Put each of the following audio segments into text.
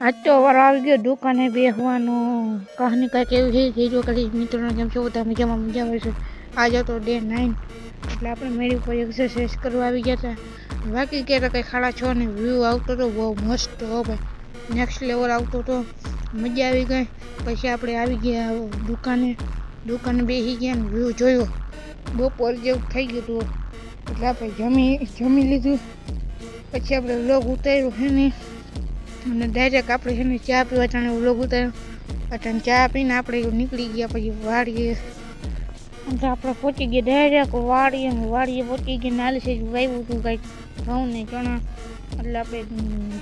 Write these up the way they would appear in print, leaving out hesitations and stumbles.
આજ તો વાર આવી ગયો દુકાને બેસવાનો કહાની કાંઈક એવી છે જે કરી મિત્રોને કેમ છો બધા મજામાં હોય છે। આજે તો ડે 9 એટલે આપણે મેળી ઉપર એક્સરસાઇઝ કરવા આવી ગયા હતા। બાકી કે કંઈ 6:30 ને વ્યૂ આવતો તો બહુ મસ્ત હો ભાઈ, નેક્સ્ટ લેવલ આવતો તો મજા આવી ગઈ। પછી આપણે આવી ગયા દુકાને બેસી ગયા ને વ્યૂ જોયો, બપોર જેવું થઈ ગયું હતું એટલે આપણે જમી લીધું। પછી આપણે વ્લોગ ઉતાર્યો છે ને અને ડાયરેક્ટ આપણે છે ને ચા પીવા ટાણે વ્લોગ ઉતાર્યો। અટાણે ચા પીને આપણે નીકળી ગયા પછી વાડીએ, એટલે આપણે પહોંચી ગયા ડાયરેક્ટ વાડીએ પહોંચી ગયા। નાલી સાઈડ વાવ્યું હતું કાંઈક ઘઉં ને ચણા, એટલે આપણે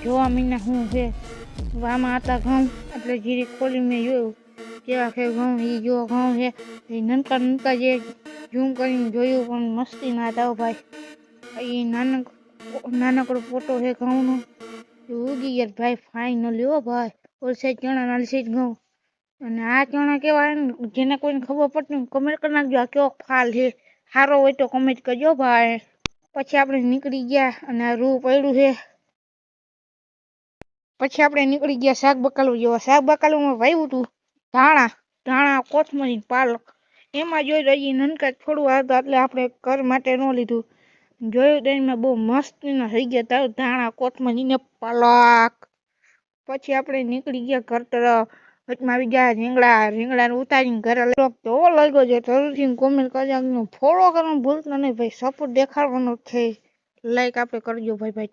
જોવા મહિના શું છે આમાં હતા ઘઉં, એટલે જીરી ખોલી મેં જોયું કેવા છે ઘઉં। એ જો ઘઉં છે એ નનકા જે ઝૂમ કરીને જોયું પણ મસ્તી ના હતા ભાઈ। એ નાનકડો ફોટો છે ઘઉંનો, ઉગી ગયા ભાઈ ફાઇનલી હો ભાઈ। ઓલ સાઈડ ચણા નાલી સાઈડ ઘઉં, અને આ ચણા કેવા ને જેને કોઈને ખબર પડતી કમેન્ટ કરી નાખજો આ કેવો ફાલ છે, સારો હોય તો કમેન્ટ કરજો ભાઈ। પછી આપણે નીકળી ગયા અને આ રૂ પડ્યું છે, પછી આપણે નીકળી ગયા શાક બકાલું જેવા। શાક બકાલુંમાં વાવ્યું હતું ધાણા કોથમરી પાલક, એમાં જોઈ રહી નનકા થોડું આવતું એટલે આપણે ઘર માટે ન લીધું, જોયું તો એમાં બહુ મસ્તીના થઈ ગયા તાર ધાણા કોથમરી ને પાલક। પછી આપણે નીકળી ગયા ઘર તરફ, વચમાં આવી ગયા રીંગણાને ઉતારીને ઘરે કેવો લાગ્યો છે જરૂરથી કોમેન્ટ કરજો, ફોલો કરવાનું ભૂલતા નહીં ભાઈ, સપોર્ટ દેખાડવાનો છે, લાઈક આપણે કરજો ભાઈ।